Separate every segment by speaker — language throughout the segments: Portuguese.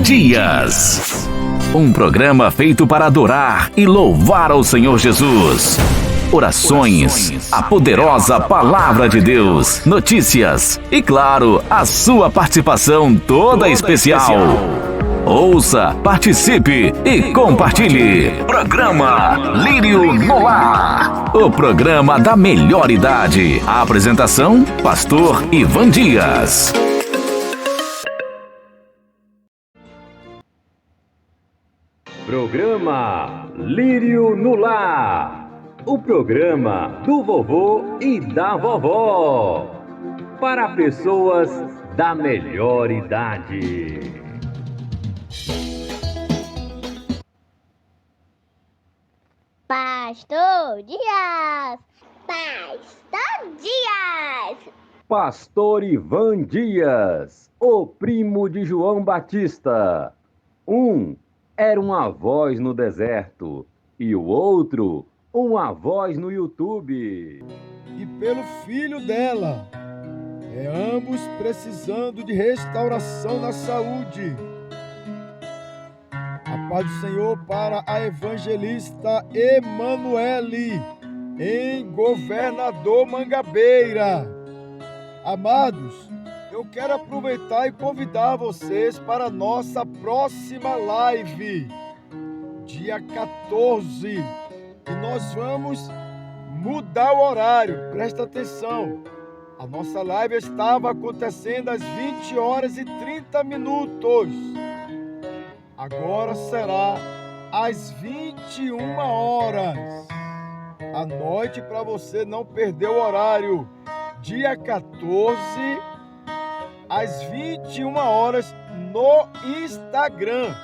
Speaker 1: Ivan Dias. Um programa feito para adorar e louvar ao Senhor Jesus. Orações, a poderosa palavra de Deus, notícias e, claro, a sua participação toda especial. Ouça, participe e compartilhe. Programa Lírio no Ar. O programa da melhor idade. A apresentação, Pastor Ivan Dias.
Speaker 2: Programa Lírio no Lar. O programa do vovô e da vovó. Para pessoas da melhor idade.
Speaker 3: Pastor Dias! Pastor Dias!
Speaker 2: Pastor Ivan Dias, o primo de João Batista. Um era uma voz no deserto e o outro uma voz no YouTube.
Speaker 4: E pelo filho dela, ambos precisando de restauração na saúde. A paz do Senhor para a evangelista Emanuele, em Governador Mangabeira. Amados, eu quero aproveitar e convidar vocês para a nossa próxima live, dia 14. E nós vamos mudar o horário, presta atenção. A nossa live estava acontecendo às 20h30. Agora será às 21h à noite, para você não perder o horário. Dia 14, às 21h no Instagram.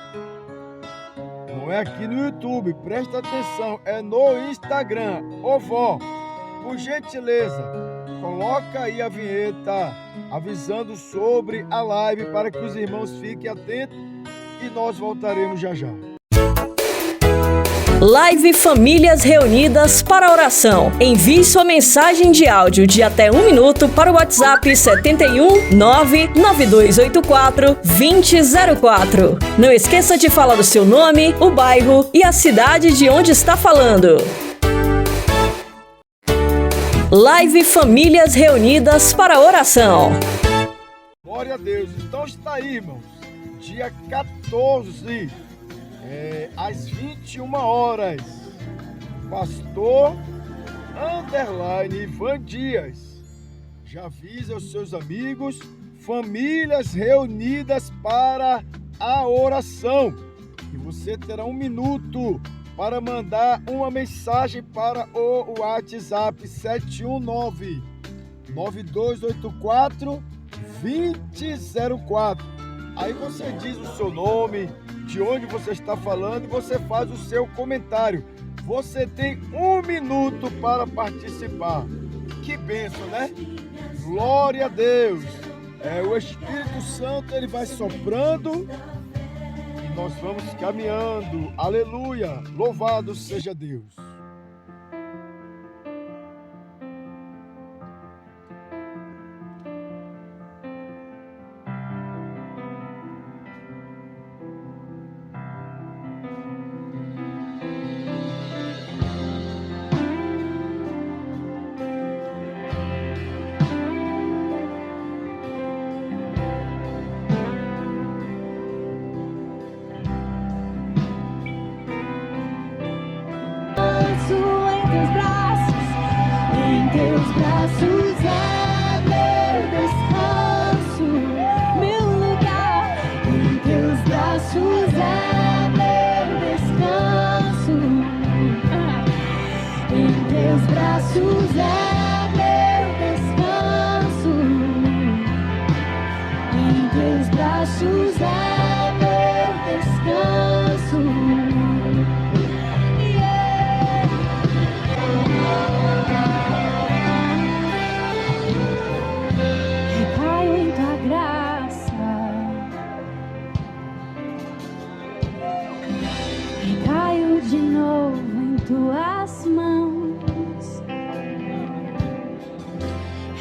Speaker 4: Não é aqui no YouTube, presta atenção, é no Instagram. Ô vó, por gentileza, coloca aí a vinheta avisando sobre a live para que os irmãos fiquem atentos e nós voltaremos já já.
Speaker 5: Live Famílias Reunidas para Oração. Envie sua mensagem de áudio de até 1 minuto para o WhatsApp 71 99284 2004. Não esqueça de falar o seu nome, o bairro e a cidade de onde está falando. Live Famílias Reunidas para Oração.
Speaker 4: Glória a Deus. Então está aí, irmãos. Dia 14, às 21h. Pastor Ivan Dias. Já avisa os seus amigos, famílias reunidas para a oração. E você terá 1 minuto para mandar uma mensagem para o WhatsApp 719-9284-2004. Aí você diz o seu nome, de onde você está falando e você faz o seu comentário. Você tem 1 minuto para participar. Que bênção, né? Glória a Deus. O Espírito Santo, ele vai soprando e nós vamos caminhando. Aleluia. Louvado seja Deus.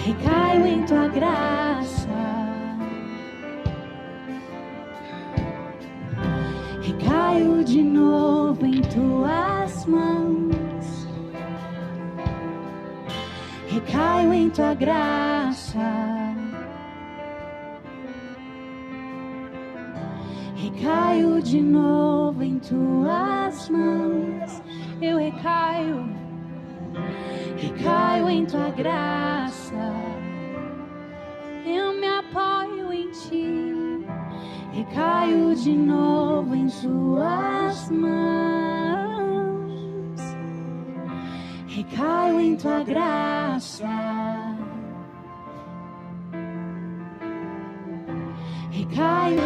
Speaker 6: Recaio em tua graça. Recaio de novo em tuas mãos, recaio em tua graça, recaio de novo em tuas mãos. Eu recaio em tua graça, eu me apoio em ti. Recaio de novo em tuas mãos, recaio em tua graça, recaio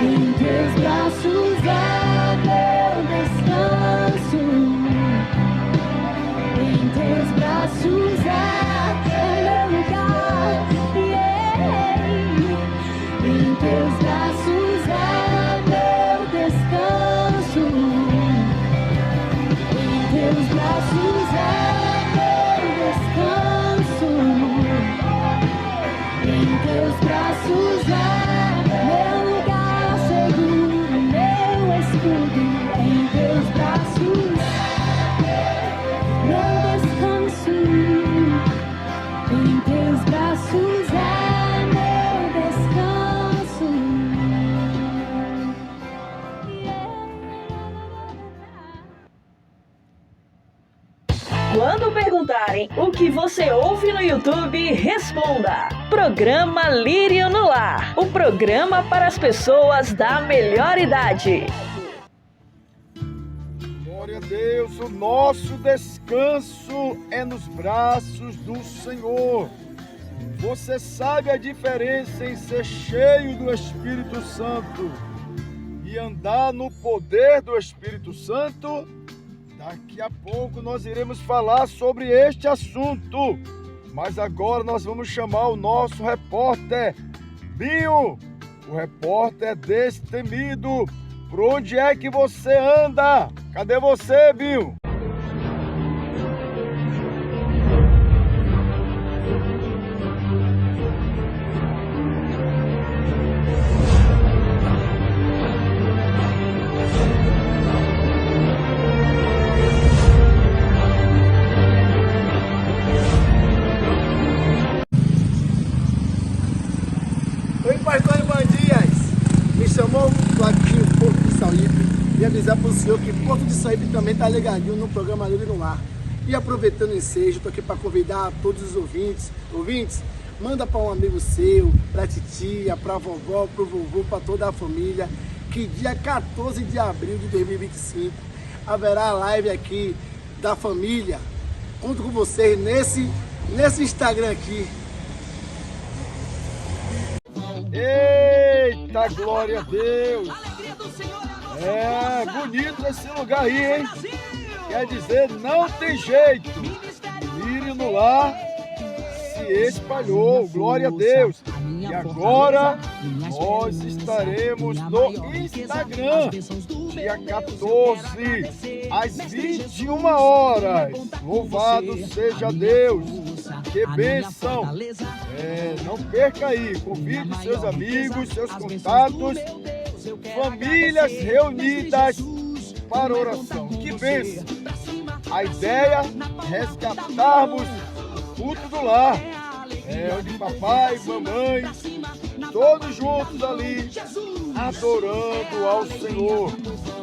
Speaker 6: em teus braços, é meu descanso. Em teus braços é meu lugar, em teus braços é meu descanso. Em teus braços é meu descanso. Em teus braços é meu lugar seguro, meu escudo. Em teus braços meu descanso. Em teus braços é meu descanso.
Speaker 5: Quando perguntarem o que você ouve no YouTube, responda: Programa Lírio no Lar, o programa para as pessoas da melhor idade.
Speaker 4: Glória a Deus, o nosso descanso é nos braços do Senhor. Você sabe a diferença em ser cheio do Espírito Santo e andar no poder do Espírito Santo? Daqui a pouco nós iremos falar sobre este assunto, mas agora nós vamos chamar o nosso repórter, Binho, o repórter destemido. Por onde é que você anda? Cadê você, Binho?
Speaker 7: Oi, pastor Ivan Dias. Me chamou aqui o Porto de Sauípe e avisar para o senhor que Porto de Sauípe também está ligadinho no programa Lírio no Lar. E aproveitando o ensejo, estou aqui para convidar todos os ouvintes, manda para um amigo seu, para a titia, para a vovó, para o vovô, para toda a família, que dia 14 de abril de 2025 haverá a live aqui da família, junto com vocês nesse Instagram aqui.
Speaker 4: Eita, glória a Deus! É bonito esse lugar aí, hein? Quer dizer, não tem jeito. Lírio no Lar se espalhou, glória a Deus. E agora nós estaremos no Instagram, dia 14, às 21 horas. Louvado seja Deus. Que bênção! Não perca aí, convide seus amigos, seus contatos, famílias reunidas para oração. Que bênção! A ideia é resgatarmos o culto do lar, onde papai, mamãe, todos juntos ali, adorando ao Senhor.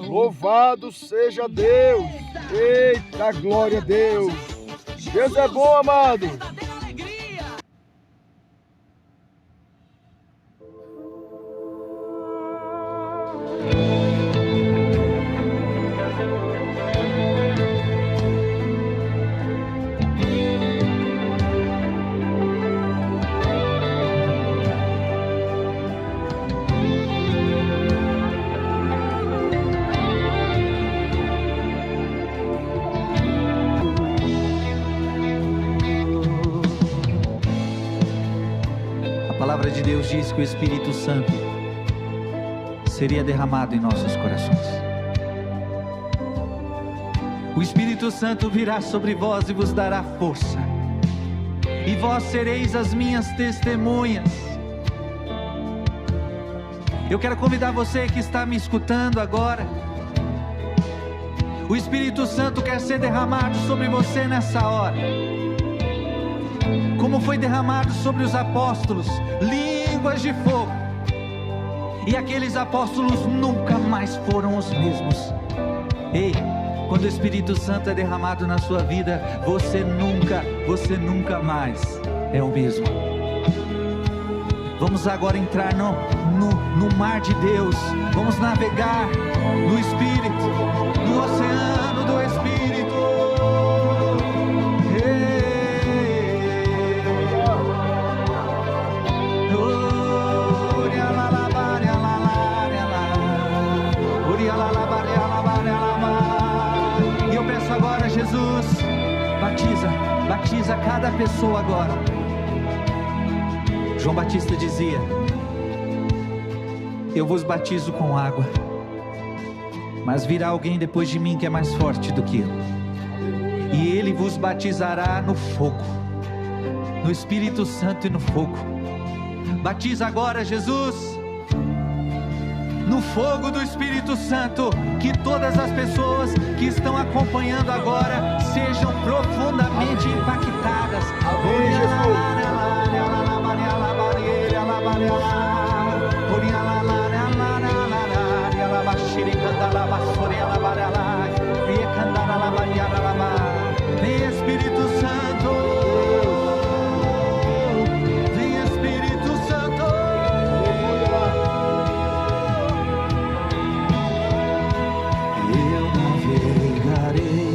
Speaker 4: Louvado seja Deus! Eita, glória a Deus! Deus é bom, amado!
Speaker 8: A palavra de Deus diz que o Espírito Santo seria derramado em nossos corações. O Espírito Santo virá sobre vós e vos dará força, e vós sereis as minhas testemunhas. Eu quero convidar você que está me escutando agora. O Espírito Santo quer ser derramado sobre você nessa hora. Como foi derramado sobre os apóstolos, línguas de fogo. E aqueles apóstolos nunca mais foram os mesmos. Ei, quando o Espírito Santo é derramado na sua vida, você nunca mais é o mesmo. Vamos agora entrar no mar de Deus. Vamos navegar no Espírito, no oceano do Espírito. E eu peço agora, Jesus, batiza cada pessoa agora. João Batista dizia: eu vos batizo com água, mas virá alguém depois de mim que é mais forte do que eu, e ele vos batizará no fogo, no Espírito Santo e no fogo. Batiza agora, Jesus, no fogo do Espírito Santo, que todas as pessoas que estão acompanhando agora sejam profundamente impactadas.
Speaker 4: Amém, Jesus.
Speaker 8: Vem Espírito Santo, vem Espírito Santo. Eu navegarei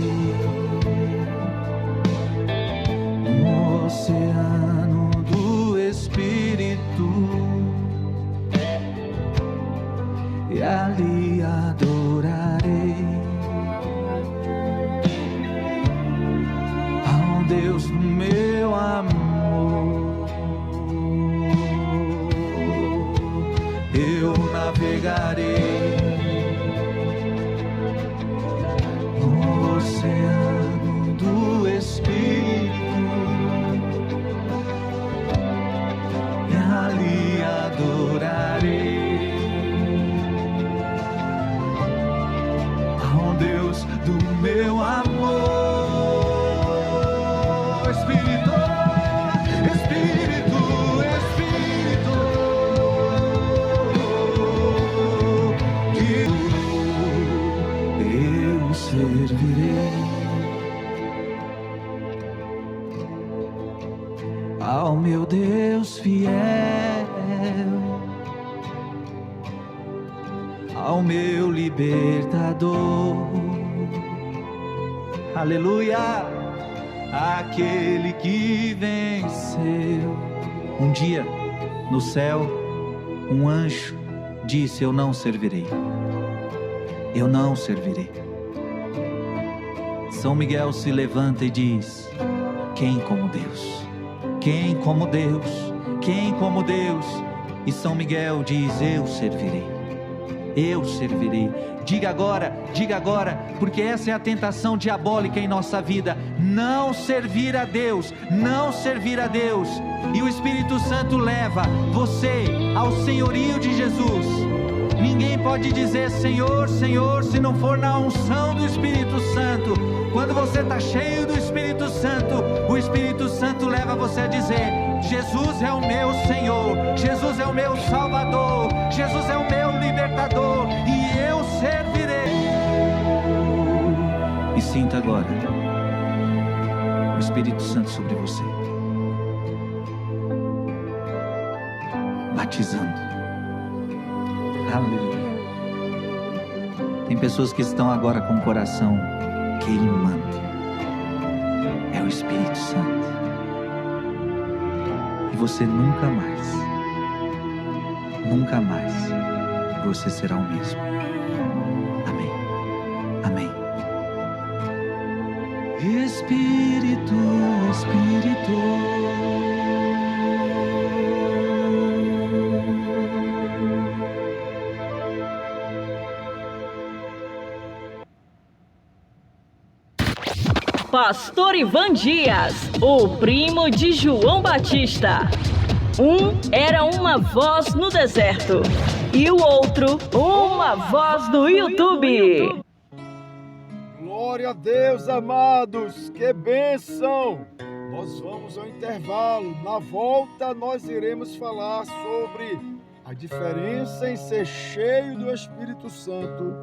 Speaker 8: no oceano do Espírito, e ali adorarei ao Deus do meu amor. Eu navegarei no oceano do Espírito, e ali adorarei ao Deus do meu amor. Espírito, Espírito, Espírito, que eu servirei ao meu Deus fiel, ao meu libertador. Aleluia, aquele que venceu. Um dia, no céu, um anjo disse: eu não servirei, eu não servirei. São Miguel se levanta e diz: quem como Deus? Quem como Deus? Quem como Deus? E São Miguel diz: eu servirei, eu servirei. Diga agora, porque essa é a tentação diabólica em nossa vida: não servir a Deus, não servir a Deus. E o Espírito Santo leva você ao senhorio de Jesus. Ninguém pode dizer Senhor, Senhor, se não for na unção do Espírito Santo. Quando você está cheio do Espírito Santo, o Espírito Santo leva você a dizer: Jesus é o meu Senhor, Jesus é o meu Salvador, Jesus é o meu libertador, e eu servirei. E sinta agora o Espírito Santo sobre você, batizando. Aleluia. Tem pessoas que estão agora com o coração queimando. É o Espírito Santo. E você nunca mais você será o mesmo. Amém. Amém. Espírito, Espírito,
Speaker 5: Pastor Ivan Dias, o primo de João Batista. Era uma voz no deserto, e o outro, uma voz do YouTube.
Speaker 4: Glória a Deus, amados, que bênção! Nós vamos ao intervalo. Na volta, nós iremos falar sobre a diferença em ser cheio do Espírito Santo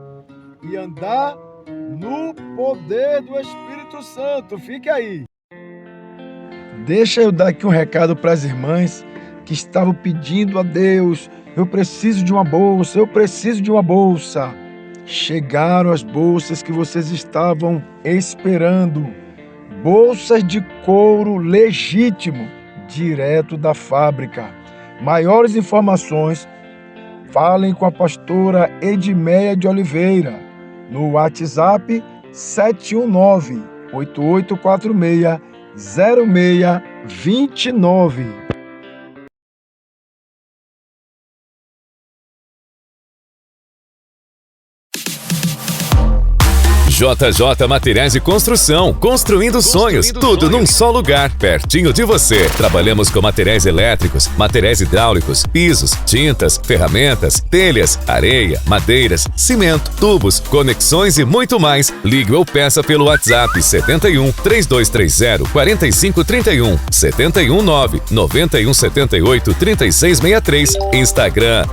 Speaker 4: e andar no poder do Espírito Santo. Fique aí. Deixa eu dar aqui um recado para as irmãs que estavam pedindo a Deus: eu preciso de uma bolsa, eu preciso de uma bolsa. Chegaram as bolsas que vocês estavam esperando. Bolsas de couro legítimo, direto da fábrica. Maiores informações, falem com a pastora Edmeia de Oliveira no WhatsApp 719-8846-0629.
Speaker 9: JJ Materiais de Construção, construindo sonhos, tudo num só lugar, pertinho de você. Trabalhamos com materiais elétricos, materiais hidráulicos, pisos, tintas, ferramentas, telhas, areia, madeiras, cimento, tubos, conexões e muito mais. Ligue ou peça pelo WhatsApp 71 3230 4531 719 9178 3663. Instagram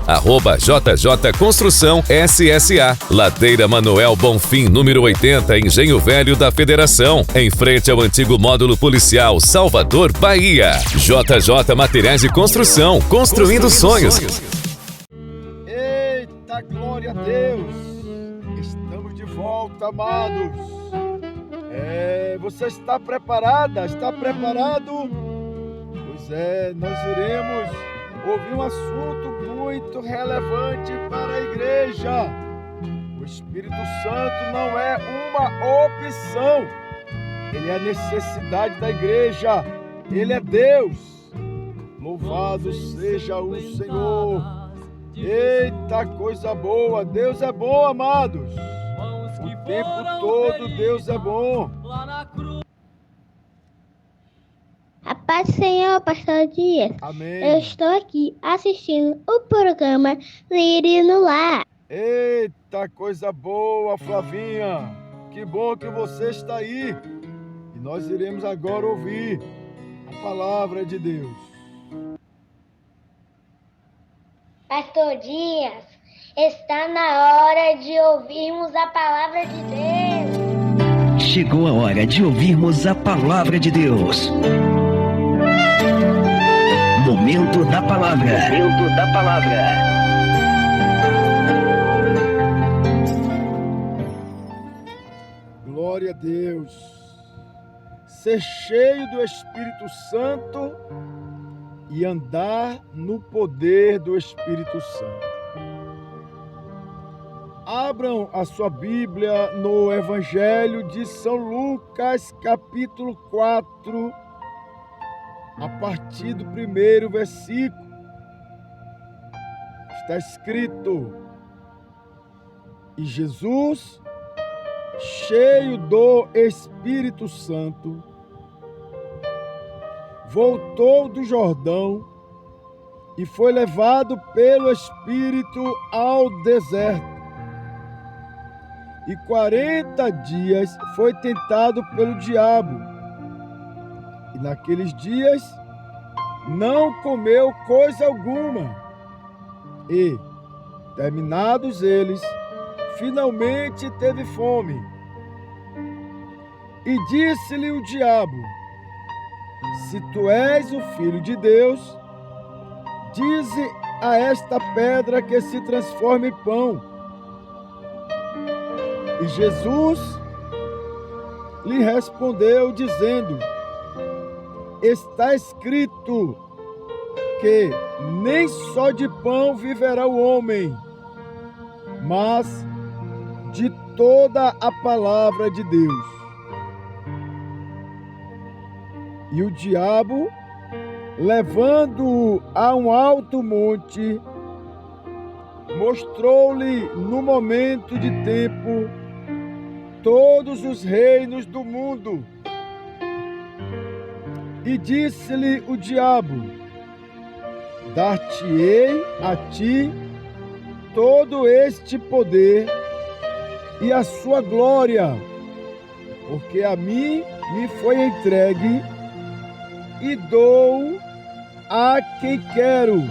Speaker 9: @JJ Construção SSA. Ladeira Manuel Bonfim, número 80, Engenho Velho da Federação, em frente ao antigo módulo policial, Salvador, Bahia. JJ Materiais de Construção, construindo sonhos.
Speaker 4: Eita, glória a Deus! Estamos de volta, amados. Você está preparada? Está preparado? Pois é, nós iremos ouvir um assunto muito relevante para a igreja. O Espírito Santo não é uma opção, ele é a necessidade da igreja, ele é Deus. Louvado seja o Senhor. Eita, coisa boa, Deus é bom, amados. O tempo todo Deus é bom.
Speaker 3: A paz do Senhor, pastor Dias.
Speaker 4: Amém.
Speaker 3: Eu estou aqui assistindo o programa Lírio no Lar.
Speaker 4: Eita, coisa boa, Flavinha. Que bom que você está aí. E nós iremos agora ouvir a palavra de Deus.
Speaker 3: Pastor Dias, está na hora de ouvirmos a palavra de Deus.
Speaker 10: Chegou a hora de ouvirmos a palavra de Deus. Momento da palavra. Momento da palavra.
Speaker 4: Glória a Deus. Ser cheio do Espírito Santo e andar no poder do Espírito Santo. Abram a sua Bíblia no Evangelho de São Lucas, capítulo 4, a partir do 1º versículo. Está escrito: e Jesus, cheio do Espírito Santo, voltou do Jordão e foi levado pelo Espírito ao deserto. E 40 dias foi tentado pelo diabo. E naqueles dias não comeu coisa alguma. E, terminados eles, finalmente teve fome. E disse-lhe o diabo: se tu és o Filho de Deus, dize a esta pedra que se transforme em pão. E Jesus lhe respondeu, dizendo: está escrito que nem só de pão viverá o homem, mas de toda a palavra de Deus. E o diabo, levando-o a um alto monte, mostrou-lhe no momento de tempo todos os reinos do mundo. E disse-lhe o diabo: dar-te-ei a ti todo este poder e a sua glória, porque a mim me foi entregue e dou a quem quero.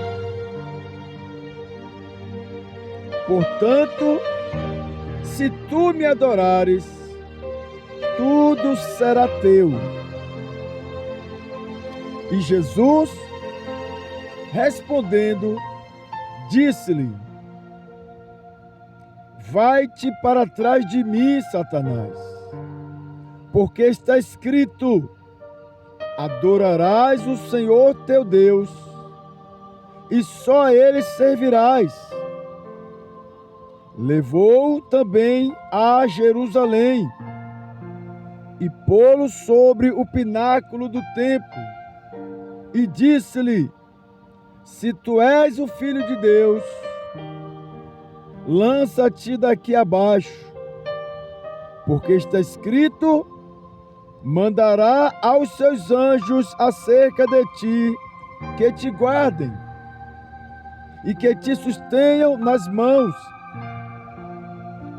Speaker 4: Portanto, se tu me adorares, tudo será teu. E Jesus, respondendo, disse-lhe: vai-te para trás de mim, Satanás, porque está escrito: adorarás o Senhor teu Deus, e só a Ele servirás. Levou-o também a Jerusalém, e pô-lo sobre o pináculo do templo, e disse-lhe: se tu és o Filho de Deus, lança-te daqui abaixo, porque está escrito: mandará aos seus anjos acerca de ti, que te guardem e que te sustenham nas mãos,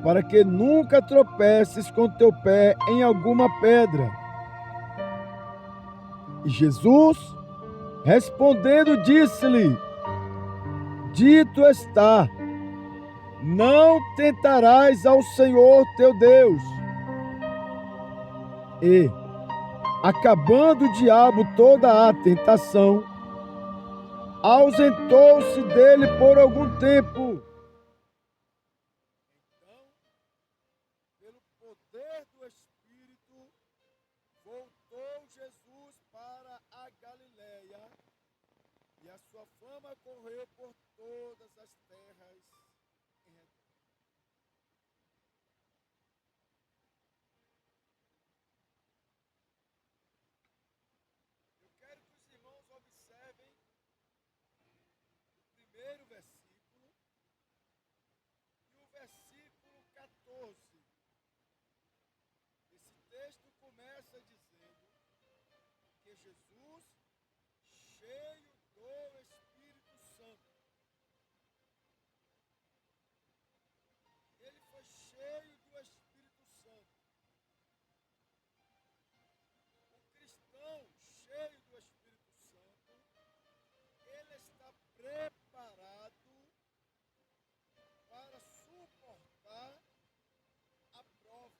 Speaker 4: para que nunca tropeces com teu pé em alguma pedra. E Jesus, respondendo, disse-lhe: dito está, não tentarás ao Senhor teu Deus. E, acabando o diabo toda a tentação, ausentou-se dele por algum tempo. Então, pelo poder do Espírito, voltou Jesus para a Galileia, e a sua fama correu por todas as terras em redor. Eu quero que os irmãos observem o primeiro versículo e o versículo 14. Esse texto começa dizendo que Jesus, cheio do Espírito Santo, ele foi cheio do Espírito Santo. O cristão cheio do Espírito Santo, ele está preparado para suportar a prova,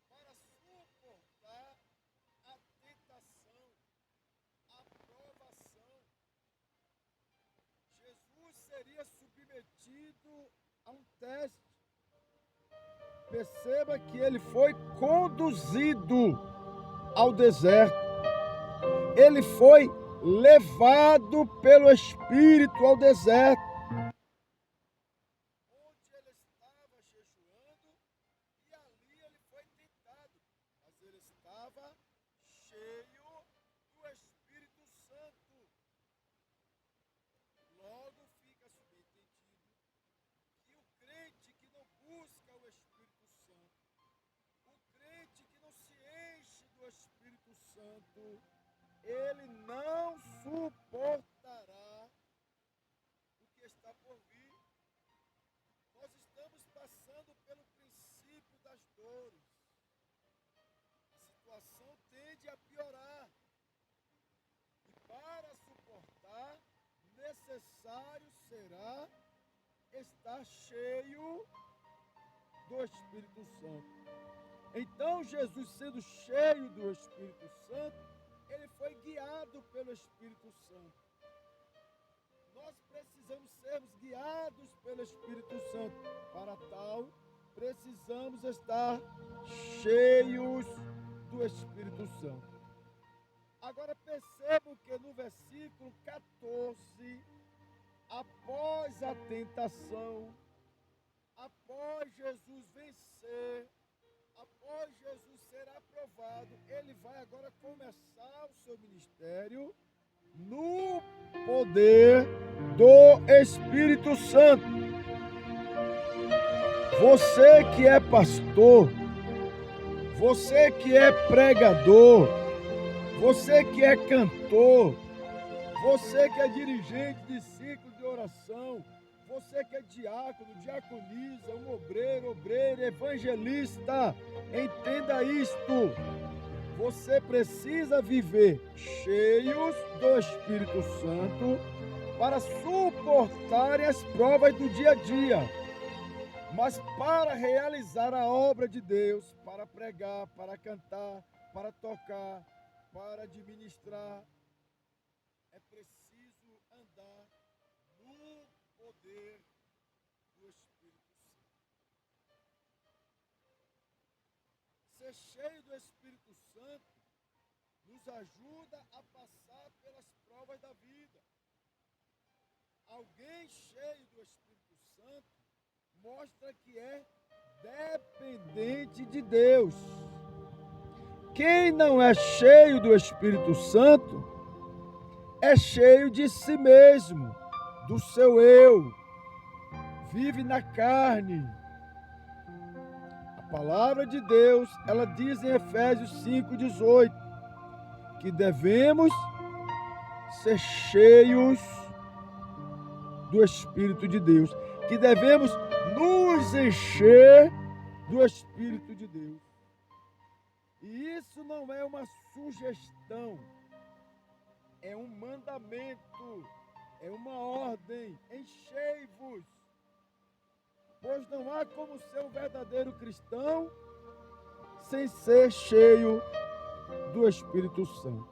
Speaker 4: para suportar a tentação, a provação. Jesus seria submetido a um teste. Perceba que ele foi conduzido ao deserto. Ele foi levado pelo Espírito ao deserto, onde ele estava jejuando, e ali ele foi tentado, mas ele estava cheio do Espírito Santo. Logo fica subentendido que o crente que não busca o Espírito Santo, o crente que não se enche do Espírito Santo, ele não suportará o que está por vir. Nós estamos passando pelo princípio das dores. A situação tende a piorar. E para suportar, necessário será estar cheio do Espírito Santo. Então, Jesus, sendo cheio do Espírito Santo, ele foi guiado pelo Espírito Santo. Nós precisamos sermos guiados pelo Espírito Santo. Para tal, precisamos estar cheios do Espírito Santo. Agora percebam que no versículo 14, após a tentação, após Jesus vencer, após Jesus ser aprovado, ele vai agora começar o seu ministério no poder do Espírito Santo. Você que é pastor, você que é pregador, você que é cantor, você que é dirigente de ciclo de oração, Você que é diácono, diaconisa, um obreiro, obreira, evangelista, entenda isto. Você precisa viver cheios do Espírito Santo para suportarem as provas do dia a dia. Mas para realizar a obra de Deus, para pregar, para cantar, para tocar, para administrar, é preciso andar no poder do Espírito Santo. Ser cheio do Espírito Santo nos ajuda a passar pelas provas da vida. Alguém cheio do Espírito Santo mostra que é dependente de Deus. Quem não é cheio do Espírito Santo é cheio de si mesmo, do seu eu, vive na carne. A palavra de Deus, ela diz em Efésios 5:18, que devemos ser cheios do Espírito de Deus, que devemos nos encher do Espírito de Deus. E isso não é uma sugestão, é um mandamento, é uma ordem. Enchei-vos, pois não há como ser um verdadeiro cristão sem ser cheio do Espírito Santo.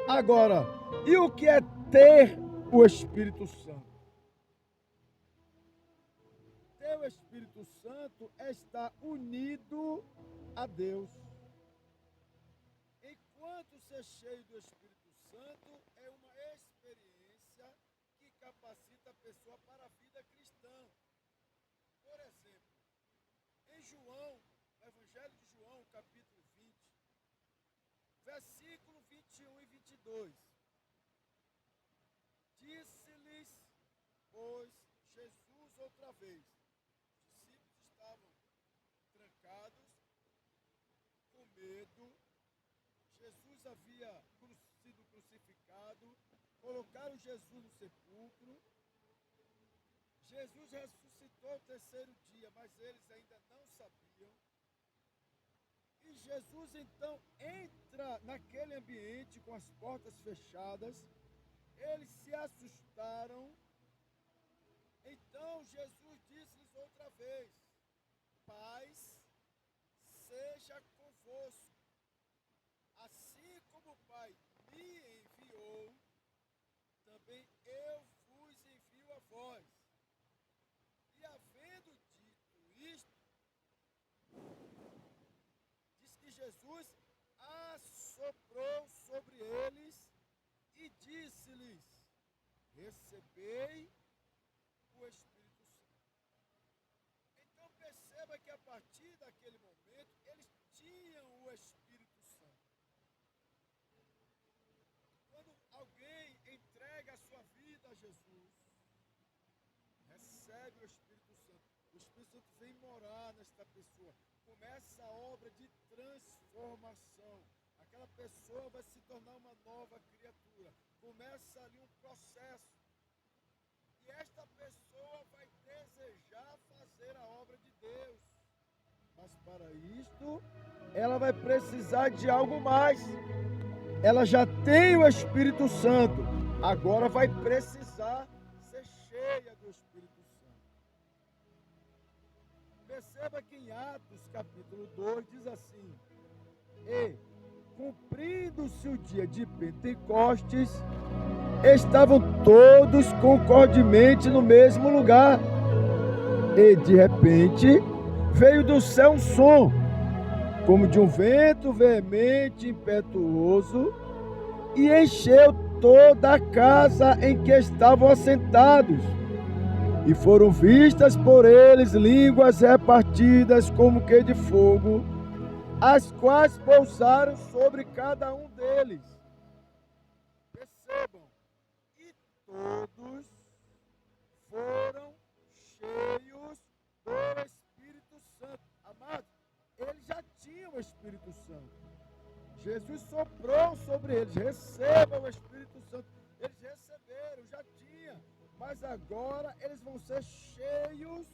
Speaker 4: Agora, e o que é ter o Espírito Santo? Ter o Espírito Santo é estar unido a Deus. Enquanto ser cheio do Espírito Santo é uma experiência que capacita a pessoa para a vida cristã. Por exemplo, em João, no Evangelho de João, capítulo 20, versículo 21 e 22. Disse-lhes, pois, Jesus outra vez. Os discípulos estavam trancados, com medo. Jesus havia sido crucificado, colocaram Jesus no sepulcro. Jesus ressuscitou ao terceiro dia, mas eles ainda não sabiam. E Jesus então entra naquele ambiente com as portas fechadas. Eles se assustaram. Então Jesus disse-lhes outra vez: paz seja convosco. Assim como o Pai me enviou, também eu vos envio a vós. E havendo dito isto, diz que Jesus assoprou sobre eles e disse-lhes: recebei o Espírito Santo. Então perceba que a partir daquele momento eles tinham o Espírito Santo. Quando alguém entrega a sua vida a Jesus, recebe o Espírito Santo. O Espírito Santo vem morar nesta pessoa. Começa a obra de transformação. Aquela pessoa vai se tornar uma nova criatura. Começa ali um processo. E esta pessoa vai desejar fazer a obra de Deus. Mas para isto, ela vai precisar de algo mais. Ela já tem o Espírito Santo. Agora vai precisar ser cheia do Espírito Santo. Perceba que em Atos capítulo 2 diz assim: e cumprindo-se o dia de Pentecostes, estavam todos concordemente no mesmo lugar. E de repente veio do céu um som, como de um vento veemente e impetuoso, e encheu toda a casa em que estavam assentados. E foram vistas por eles línguas repartidas como que de fogo, as quais pousaram sobre cada um deles. Percebam, e todos foram cheios do Espírito Santo. Amados, eles já tinham o Espírito Santo. Jesus soprou sobre eles: recebam o Espírito Santo. Eles receberam, já tinha, mas Mas agora eles vão ser cheios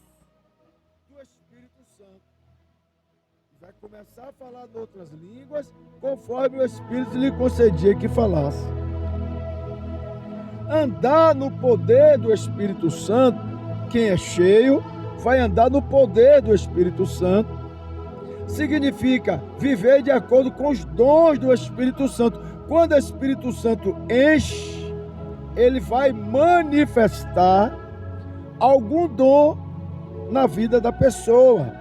Speaker 4: do Espírito Santo. E vai começar a falar em outras línguas, conforme o Espírito lhe concedia que falasse. Andar no poder do Espírito Santo, quem é cheio, vai andar no poder do Espírito Santo. Significa viver de acordo com os dons do Espírito Santo. Quando o Espírito Santo enche, ele vai manifestar algum dom na vida da pessoa.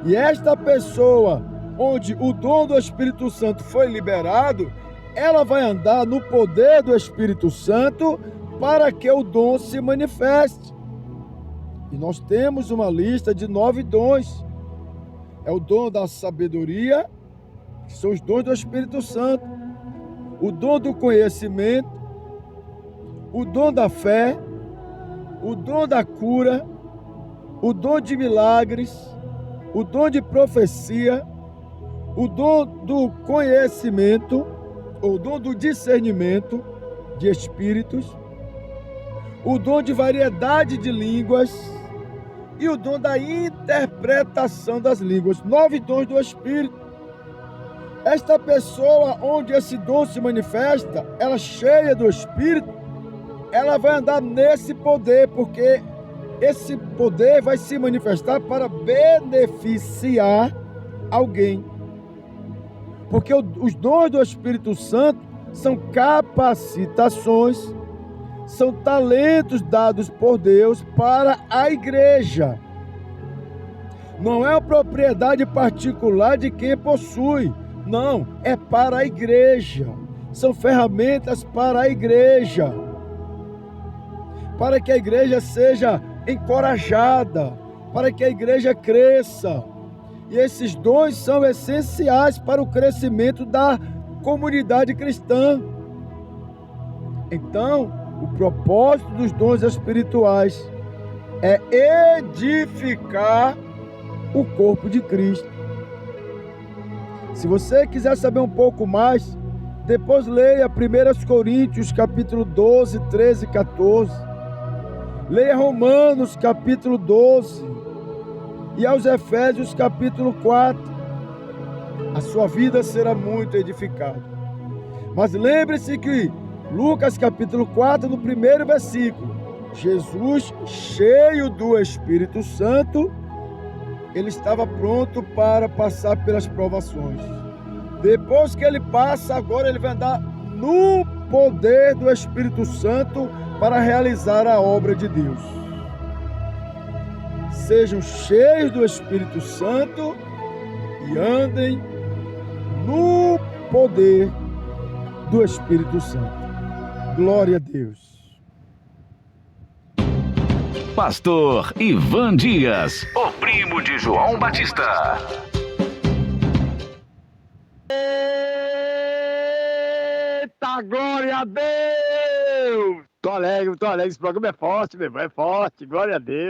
Speaker 4: E esta pessoa, onde o dom do Espírito Santo foi liberado, ela vai andar no poder do Espírito Santo para que o dom se manifeste. E nós temos uma lista de 9 dons. É o dom da sabedoria, que são os dons do Espírito Santo, o dom do conhecimento, o dom da fé, o dom da cura, o dom de milagres, o dom de profecia, o dom do conhecimento, o dom do discernimento de espíritos, o dom de variedade de línguas e o dom da interpretação das línguas. 9 dons do Espírito. Esta pessoa, onde esse dom se manifesta, ela cheia do Espírito, ela vai andar nesse poder, porque esse poder vai se manifestar para beneficiar alguém. Porque os dons do Espírito Santo são capacitações, são talentos dados por Deus para a igreja. Não é uma propriedade particular de quem possui. Não, é para a igreja. São ferramentas para a igreja. Para que a igreja seja encorajada, para que a igreja cresça. E esses dons são essenciais para o crescimento da comunidade cristã. Então, o propósito dos dons espirituais é edificar o corpo de Cristo. Se você quiser saber um pouco mais, depois leia 1 Coríntios capítulo 12, 13 e 14. Leia Romanos capítulo 12 e aos Efésios capítulo 4. A sua vida será muito edificada. Mas lembre-se que Lucas capítulo 4, no primeiro versículo, Jesus, cheio do Espírito Santo, ele estava pronto para passar pelas provações. Depois que ele passa, agora ele vai andar no poder do Espírito Santo para realizar a obra de Deus. Sejam cheios do Espírito Santo e andem no poder do Espírito Santo. Glória a Deus.
Speaker 1: Pastor Ivan Dias, o primo de João Batista.
Speaker 4: Eita, glória a Deus! Tô alegre, esse programa é forte, meu irmão, é forte, glória a Deus.